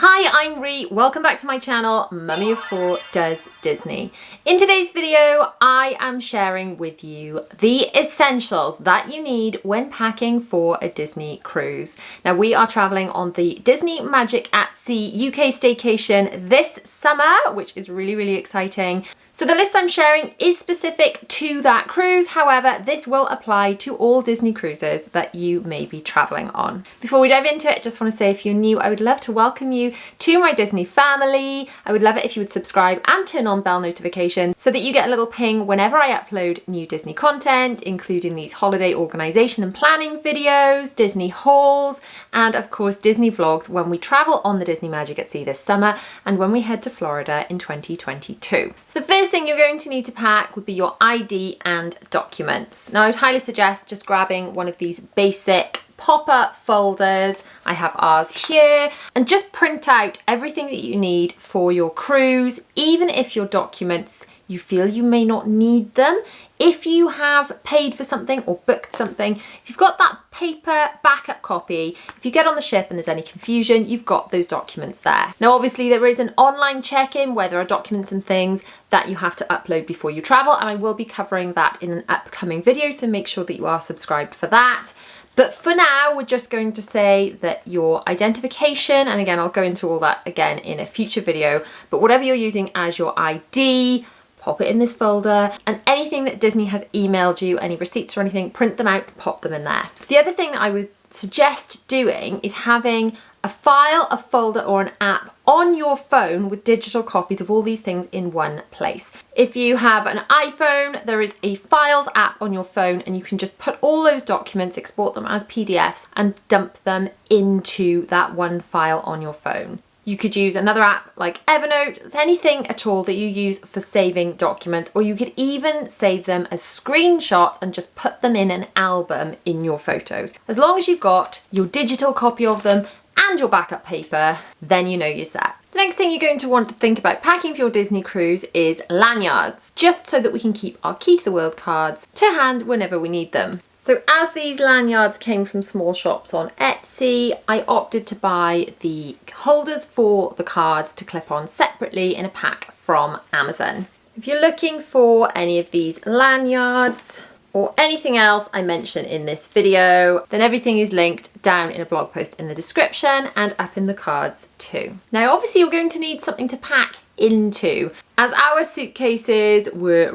Hi, I'm Ree. Welcome back to my channel, Mummy of Four Does Disney. In today's video, I am sharing with you the essentials that you need when packing for a Disney cruise. Now, we are traveling on the Disney Magic at Sea UK Staycation this summer, which is really exciting. So the list I'm sharing is specific to that cruise. However, this will apply to all Disney cruises that you may be traveling on. Before we dive into it, just want to say if you're new, I would love to welcome you to my Disney family. I would love it if you would subscribe and turn on bell notifications so that you get a little ping whenever I upload new Disney content, including these holiday organisation and planning videos, Disney hauls, and of course Disney vlogs when we travel on the Disney Magic at Sea this summer and when we head to Florida in 2022. So the first thing you're going to need to pack would be your ID and documents. Now, I would highly suggest just grabbing one of these basic pop-up folders. I have ours here, and just print out everything that you need for your cruise, even if your documents you feel you may not need them. If you have paid for something or booked something, if you've got that paper backup copy, if you get on the ship and there's any confusion, you've got those documents there. Now, obviously there is an online check-in where there are documents and things that you have to upload before you travel, and I will be covering that in an upcoming video, so make sure that you are subscribed for that. But for now, we're just going to say that your identification, and again, I'll go into all that again in a future video, but whatever you're using as your ID, pop it in this folder, and anything that Disney has emailed you, any receipts or anything, print them out, pop them in there. The other thing that I would suggest doing is having a file, a folder or an app on your phone with digital copies of all these things in one place. If you have an iPhone, there is a Files app on your phone and you can just put all those documents, export them as PDFs and dump them into that one file on your phone. You could use another app like Evernote, anything at all that you use for saving documents, or you could even save them as screenshots and just put them in an album in your photos. As long as you've got your digital copy of them and your backup paper, then you know you're set. The next thing you're going to want to think about packing for your Disney cruise is lanyards, just so that we can keep our Key to the World cards to hand whenever we need them. So as these lanyards came from small shops on Etsy, I opted to buy the holders for the cards to clip on separately in a pack from Amazon. If you're looking for any of these lanyards or anything else I mention in this video, then everything is linked down in a blog post in the description and up in the cards too. Now, obviously you're going to need something to pack into, as our suitcases were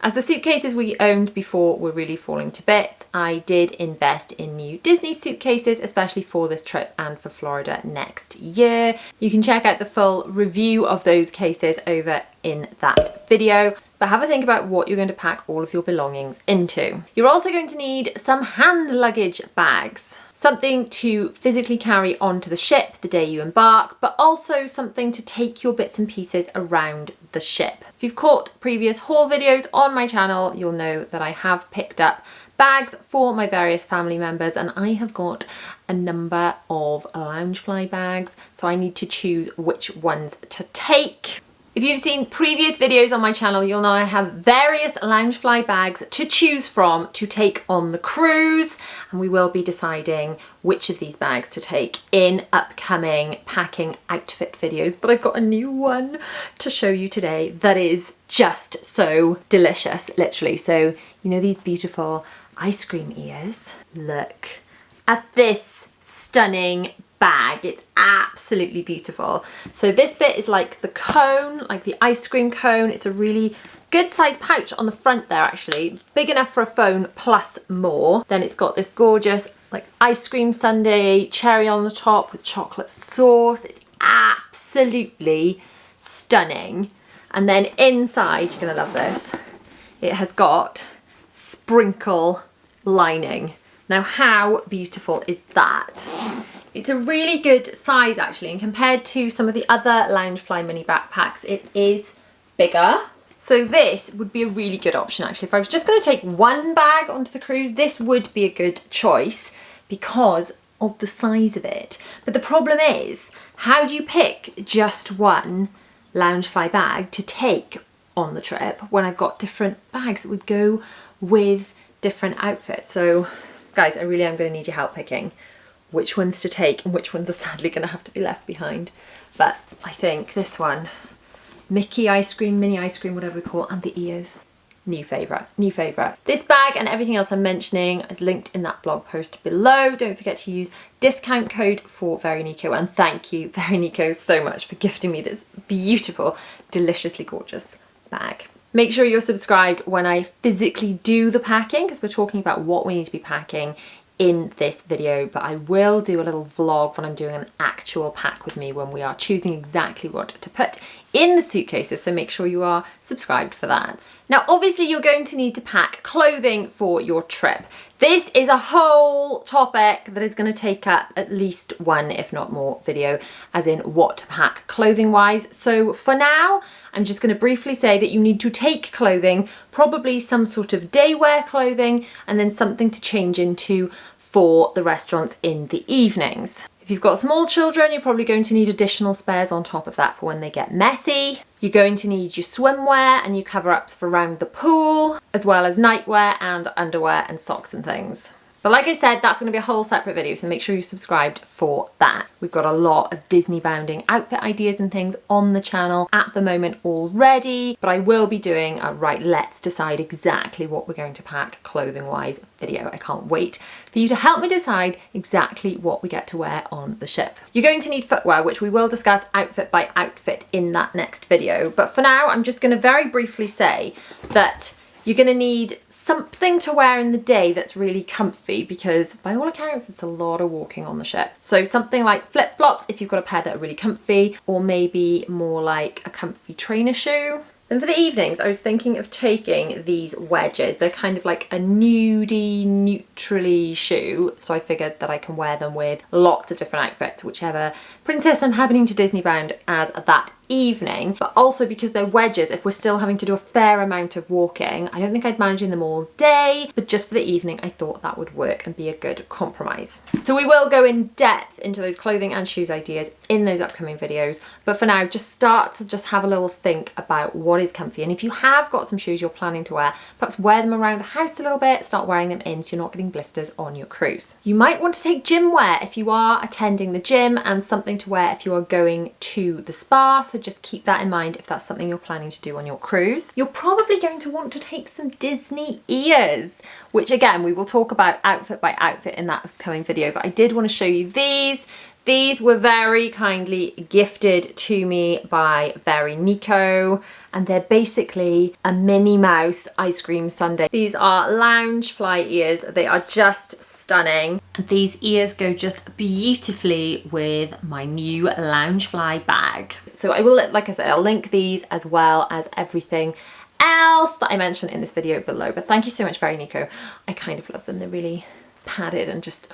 As the suitcases we owned before were really falling to bits, I did invest in new Disney suitcases, especially for this trip and for Florida next year. You can check out the full review of those cases over in that video, but have a think about what you're going to pack all of your belongings into. You're also going to need some hand luggage bags. Something to physically carry onto the ship the day you embark, but also something to take your bits and pieces around the ship. If you've caught previous haul videos on my channel, you'll know that I have picked up bags for my various family members, and I have got a number of Loungefly bags, so I need to choose which ones to take. If you've seen previous videos on my channel, you'll know I have various Loungefly bags to choose from to take on the cruise, and we will be deciding which of these bags to take in upcoming packing outfit videos. But I've got a new one to show you today that is just so delicious, literally. So, you know these beautiful ice cream ears? Look at this stunning bag. It's absolutely beautiful. So this bit is like the cone, like the ice cream cone. It's a really good sized pouch on the front there, actually, big enough for a phone plus more. Then it's got this gorgeous like ice cream sundae, cherry on the top with chocolate sauce. It's absolutely stunning. And then inside, you're gonna love this, it has got sprinkle lining. Now, how beautiful is that? It's a really good size actually, and compared to some of the other Loungefly mini backpacks, it is bigger. So this would be a really good option actually. If I was just going to take one bag onto the cruise, this would be a good choice because of the size of it. But the problem is, how do you pick just one Loungefly bag to take on the trip when I've got different bags that would go with different outfits? So guys, I really am going to need your help picking which ones to take and which ones are sadly going to have to be left behind. But I think this one, Mickey ice cream, mini ice cream, whatever we call it, and the ears. New favourite, new favourite. This bag and everything else I'm mentioning is linked in that blog post below. Don't forget to use discount code for Very Nico, and thank you Very Nico so much for gifting me this beautiful, deliciously gorgeous bag. Make sure you're subscribed when I physically do the packing, because we're talking about what we need to be packing in this video, but I will do a little vlog when I'm doing an actual pack with me, when we are choosing exactly what to put in the suitcases, so make sure you are subscribed for that. Now obviously you're going to need to pack clothing for your trip. This is a whole topic that is going to take up at least one, if not more, video, as in what to pack clothing wise. So for now, I'm just going to briefly say that you need to take clothing, probably some sort of day wear clothing, and then something to change into for the restaurants in the evenings. If you've got small children, you're probably going to need additional spares on top of that for when they get messy. You're going to need your swimwear and your cover-ups for around the pool, as well as nightwear and underwear and socks and things. But like I said, that's going to be a whole separate video, so make sure you're subscribed for that. We've got a lot of Disney bounding outfit ideas and things on the channel at the moment already, but I will be doing a right, let's decide exactly what we're going to pack clothing wise video. I can't wait for you to help me decide exactly what we get to wear on the ship. You're going to need footwear, which we will discuss outfit by outfit in that next video. But for now, I'm just going to very briefly say that you're going to need something to wear in the day that's really comfy, because by all accounts it's a lot of walking on the ship. So something like flip-flops if you've got a pair that are really comfy, or maybe more like a comfy trainer shoe. And for the evenings, I was thinking of taking these wedges. They're kind of like a nudie, neutrally shoe. So I figured that I can wear them with lots of different outfits, whichever princess I'm happening to Disney bound as that evening. But also because they're wedges, if we're still having to do a fair amount of walking, I don't think I'd manage in them all day, but just for the evening, I thought that would work and be a good compromise. So we will go in depth into those clothing and shoes ideas in those upcoming videos. But for now, just start to just have a little think about what is comfy. And if you have got some shoes you're planning to wear, perhaps wear them around the house a little bit, start wearing them in so you're not getting blisters on your cruise. You might want to take gym wear if you are attending the gym, and something to wear if you are going to the spa. So just keep that in mind if that's something you're planning to do on your cruise. You're probably going to want to take some Disney ears, which again, we will talk about outfit by outfit in that upcoming video, but I did want to show you these. These were very kindly gifted to me by Very Nico, and they're basically a Minnie Mouse ice cream sundae. These are Loungefly ears. They are just stunning. And these ears go just beautifully with my new Loungefly bag. So I will, like I said, I'll link these as well as everything else that I mentioned in this video below. But thank you so much, Very Nico. I kind of love them. They're really padded and just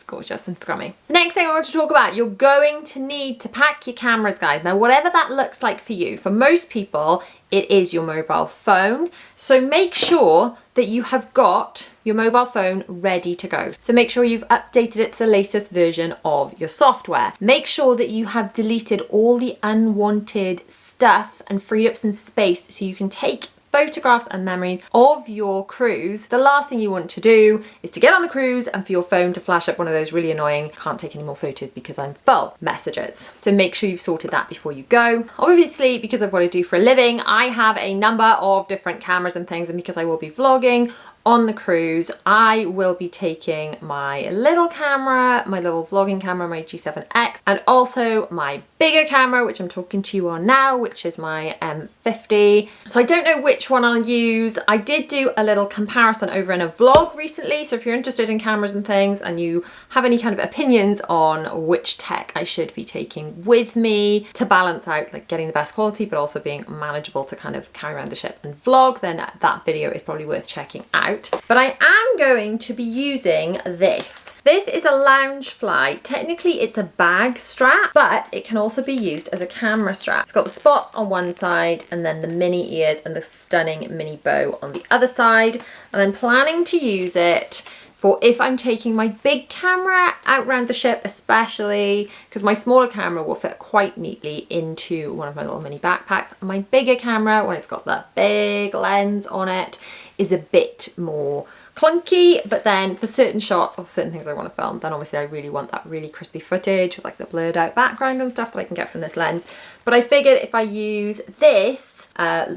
gorgeous and scrummy. Next thing I want to talk about, you're going to need to pack your cameras, guys. Now, whatever that looks like for you, for most people, it is your mobile phone. So make sure that you have got your mobile phone ready to go. So make sure you've updated it to the latest version of your software. Make sure that you have deleted all the unwanted stuff and freed up some space so you can take photographs and memories of your cruise. The last thing you want to do is to get on the cruise and for your phone to flash up one of those really annoying "can't take any more photos because I'm full" messages. So make sure you've sorted that before you go. Obviously, because of what I do for a living, I have a number of different cameras and things, and because I will be vlogging on the cruise, I will be taking my little camera, my little vlogging camera, my G7X, and also my bigger camera, which I'm talking to you on now, which is my M50. So I don't know which one I'll use. I did do a little comparison over in a vlog recently, so if you're interested in cameras and things and you have any kind of opinions on which tech I should be taking with me to balance out like getting the best quality but also being manageable to kind of carry around the ship and vlog, then that video is probably worth checking out. But I am going to be using this. This is a Loungefly. Technically it's a bag strap, but it can also be used as a camera strap. It's got the spots on one side and then the mini ears and the stunning mini bow on the other side. And I'm planning to use it for if I'm taking my big camera out around the ship, especially because my smaller camera will fit quite neatly into one of my little mini backpacks. And my bigger camera, when it's got that big lens on it, is a bit more clunky, but then for certain shots or certain things I want to film, then obviously I really want that really crispy footage with like the blurred out background and stuff that I can get from this lens. But I figured if I use this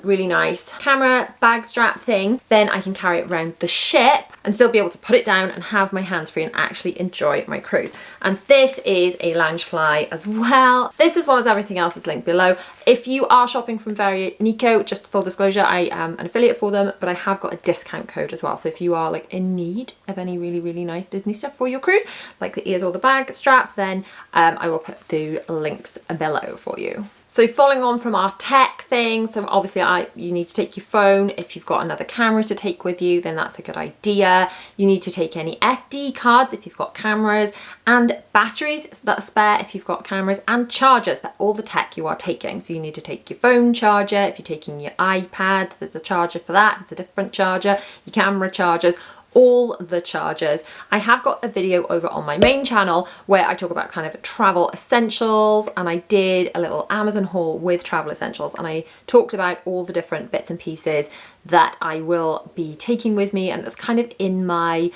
really nice camera bag strap thing, then I can carry it around the ship and still be able to put it down and have my hands free and actually enjoy my cruise. And this is a Loungefly as well. This, as well as everything else, is linked below. If you are shopping from Very Nico, just full disclosure, I am an affiliate for them, but I have got a discount code as well. So if you are like in need of any really, really nice Disney stuff for your cruise, like the ears or the bag strap, then I will put the links below for you. So following on from our tech thing, so obviously you need to take your phone. If you've got another camera to take with you, then that's a good idea. You need to take any SD cards if you've got cameras, and batteries that are spare if you've got cameras, and chargers for all the tech you are taking. So you need to take your phone charger. If you're taking your iPad, there's a charger for that. There's a different charger, your camera chargers, all the chargers. I have got a video over on my main channel where I talk about kind of travel essentials, and I did a little Amazon haul with travel essentials, and I talked about all the different bits and pieces that I will be taking with me, and that's kind of in my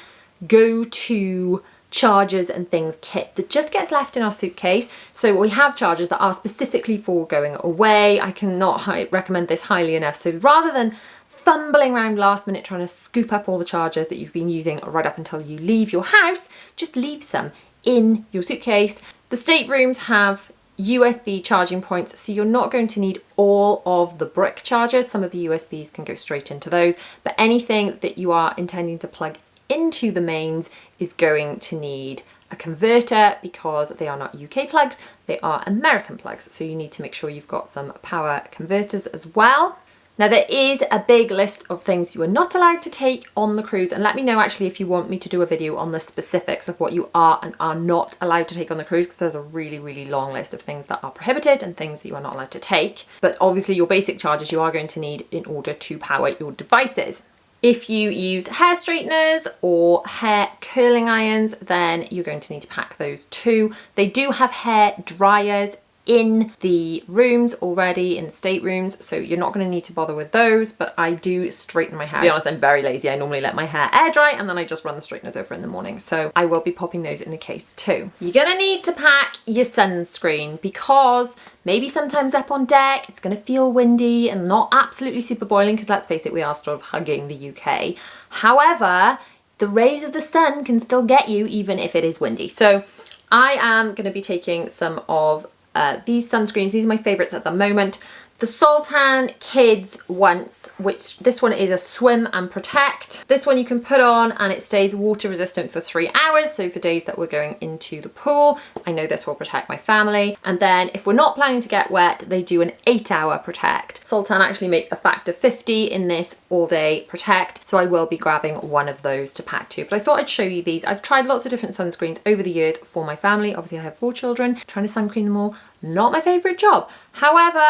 go-to chargers and things kit that just gets left in our suitcase. So we have chargers that are specifically for going away. I cannot recommend this highly enough. So rather than fumbling around last minute trying to scoop up all the chargers that you've been using right up until you leave your house, just leave some in your suitcase. The staterooms have USB charging points, so you're not going to need all of the brick chargers. Some of the USBs can go straight into those, but anything that you are intending to plug into the mains is going to need a converter, because they are not UK plugs, they are American plugs. So you need to make sure you've got some power converters as well. Now there is a big list of things you are not allowed to take on the cruise, and let me know actually if you want me to do a video on the specifics of what you are and are not allowed to take on the cruise, because there's a really, really long list of things that are prohibited and things that you are not allowed to take. But obviously your basic chargers you are going to need in order to power your devices. If you use hair straighteners or hair curling irons, then you're going to need to pack those too. They do have hair dryers in the rooms already, in the staterooms, so you're not going to need to bother with those, but I do straighten my hair. To be honest, I'm very lazy. I normally let my hair air dry and then I just run the straighteners over in the morning, so I will be popping those in the case too. You're going to need to pack your sunscreen, because maybe sometimes up on deck it's going to feel windy and not absolutely super boiling, because let's face it, we are sort of hugging the UK. However, the rays of the sun can still get you even if it is windy. So I am going to be taking some of these sunscreens. These are my favorites at the moment. The Sultan Kids Once, which this one is a swim and protect. This one you can put on and it stays water resistant for 3 hours. So for days that we're going into the pool, I know this will protect my family. And then if we're not planning to get wet, they do an 8-hour protect. Sultan actually make a factor 50 in this all day protect. So I will be grabbing one of those to pack too. But I thought I'd show you these. I've tried lots of different sunscreens over the years for my family. Obviously I have 4 children. Trying to sunscreen them all, not my favorite job. However,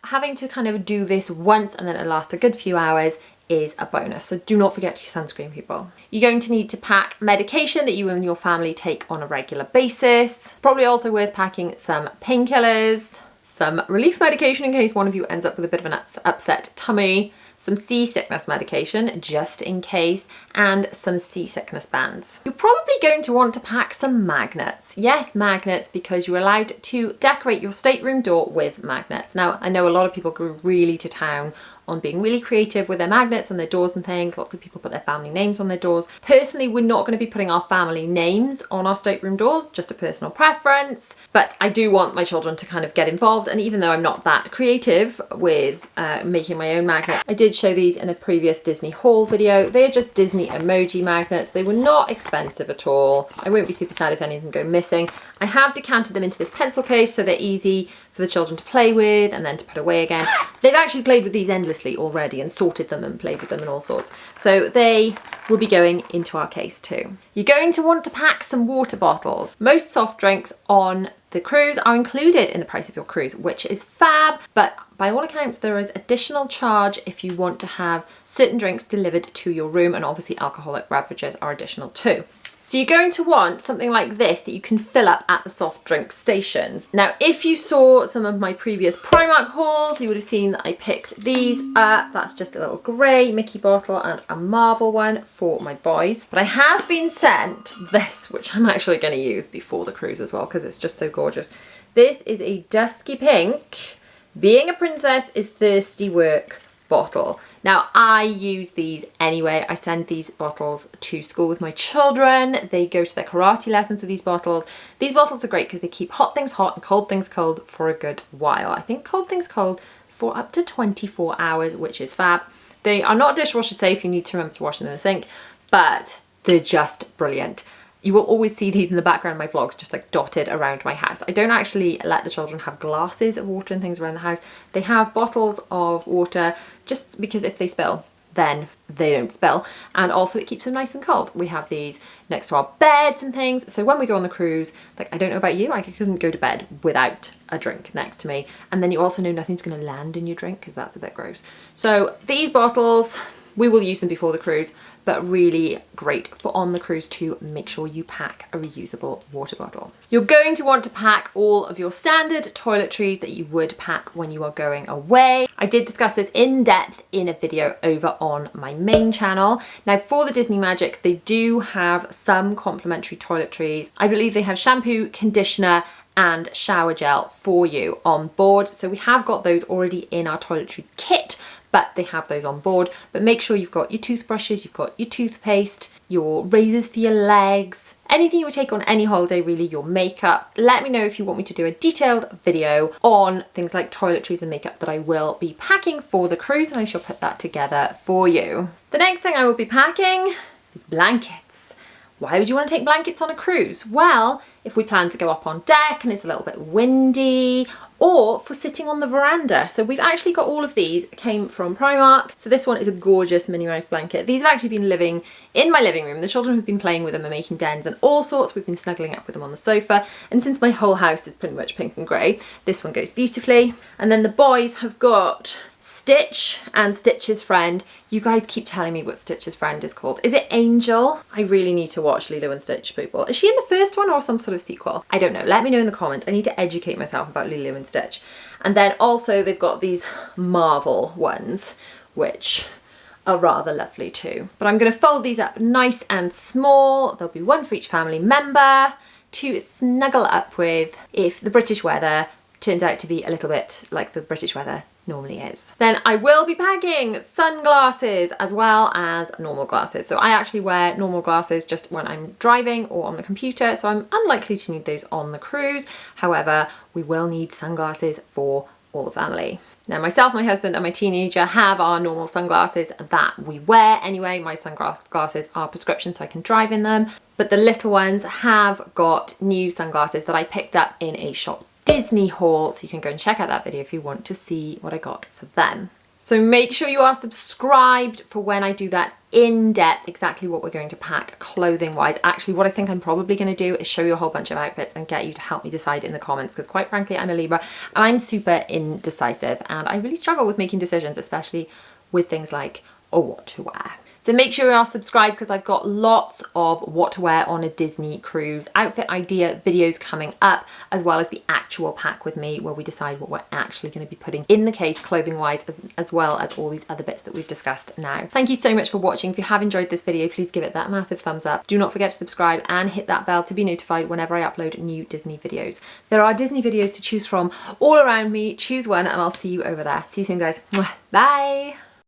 having to kind of do this once and then it lasts a good few hours is a bonus. So do not forget your sunscreen, people. You're going to need to pack medication that you and your family take on a regular basis. Probably also worth packing some painkillers, some relief medication in case one of you ends up with a bit of an upset tummy, some seasickness medication just in case, and some seasickness bands. You're probably going to want to pack some magnets. Yes, magnets, because you're allowed to decorate your stateroom door with magnets. Now, I know a lot of people go really to town on being really creative with their magnets and their doors and things. Lots of people put their family names on their doors. Personally, we're not going to be putting our family names on our stateroom doors, just a personal preference. But I do want my children to kind of get involved, and even though I'm not that creative with making my own magnets, I did show these in a previous Disney haul video. They're just Disney emoji magnets. They were not expensive at all. I won't be super sad if any of them go missing. I have decanted them into this pencil case so they're easy for the children to play with and then to put away again. They've actually played with these endlessly already and sorted them and played with them and all sorts. So they will be going into our case too. You're going to want to pack some water bottles. Most soft drinks on the cruise are included in the price of your cruise, which is fab, but by all accounts there is additional charge if you want to have certain drinks delivered to your room, and obviously alcoholic beverages are additional too. So you're going to want something like this that you can fill up at the soft drink stations. Now, if you saw some of my previous Primark hauls, you would have seen that I picked these up. That's just a little grey Mickey bottle and a Marvel one for my boys. But I have been sent this, which I'm actually going to use before the cruise as well, because it's just so gorgeous. This is a dusky pink, Being a Princess is Thirsty Work bottle. Now, I use these anyway. I send these bottles to school with my children. They go to their karate lessons with these bottles. These bottles are great because they keep hot things hot and cold things cold for a good while. I think cold things cold for up to 24 hours, which is fab. They are not dishwasher safe. You need to remember to wash them in the sink, but they're just brilliant. You will always see these in the background of my vlogs, just like dotted around my house. I don't actually let the children have glasses of water and things around the house. They have bottles of water just because if they spill, then they don't spill. And also it keeps them nice and cold. We have these next to our beds and things. So when we go on the cruise, like, I don't know about you, I couldn't go to bed without a drink next to me. And then you also know nothing's gonna land in your drink because that's a bit gross. So these bottles, we will use them before the cruise, but really great for on the cruise to make sure you pack a reusable water bottle. You're going to want to pack all of your standard toiletries that you would pack when you are going away. I did discuss this in depth in a video over on my main channel. Now for the Disney Magic, they do have some complimentary toiletries. I believe they have shampoo, conditioner, and shower gel for you on board. So we have got those already in our toiletry kit, but they have those on board. But make sure you've got your toothbrushes, you've got your toothpaste, your razors for your legs, anything you would take on any holiday really, your makeup. Let me know if you want me to do a detailed video on things like toiletries and makeup that I will be packing for the cruise, and I shall put that together for you. The next thing I will be packing is blankets. Why would you want to take blankets on a cruise? Well, if we plan to go up on deck and it's a little bit windy, or for sitting on the veranda. So we've actually got all of these, came from Primark. So this one is a gorgeous Minnie Mouse blanket. These have actually been living in my living room. The children have been playing with them and making dens and all sorts. We've been snuggling up with them on the sofa. And since my whole house is pretty much pink and grey, this one goes beautifully. And then the boys have got Stitch and Stitch's friend. You guys keep telling me what Stitch's friend is called. Is it Angel? I really need to watch Lilo and Stitch, people. Is she in the first one or some sort of sequel? I don't know. Let me know in the comments. I need to educate myself about Lilo and Stitch. And then also they've got these Marvel ones, which are rather lovely too. But I'm going to fold these up nice and small. There'll be one for each family member to snuggle up with if the British weather turns out to be a little bit like the British weather normally is. Then I will be packing sunglasses as well as normal glasses. So I actually wear normal glasses just when I'm driving or on the computer, so I'm unlikely to need those on the cruise. However, we will need sunglasses for all the family. Now myself, my husband and my teenager have our normal sunglasses that we wear anyway. My sunglasses are prescription so I can drive in them, but the little ones have got new sunglasses that I picked up in a Shop Disney haul, so you can go and check out that video if you want to see what I got for them. So make sure you are subscribed for when I do that in depth, exactly what we're going to pack clothing wise. Actually, what I think I'm probably going to do is show you a whole bunch of outfits and get you to help me decide in the comments, because quite frankly, I'm a Libra and I'm super indecisive and I really struggle with making decisions, especially with things like what to wear. So make sure you are subscribed because I've got lots of what to wear on a Disney cruise outfit idea videos coming up, as well as the actual pack with me where we decide what we're actually going to be putting in the case clothing wise, as well as all these other bits that we've discussed now. Thank you so much for watching. If you have enjoyed this video, please give it that massive thumbs up. Do not forget to subscribe and hit that bell to be notified whenever I upload new Disney videos. There are Disney videos to choose from all around me. Choose one and I'll see you over there. See you soon, guys. Bye.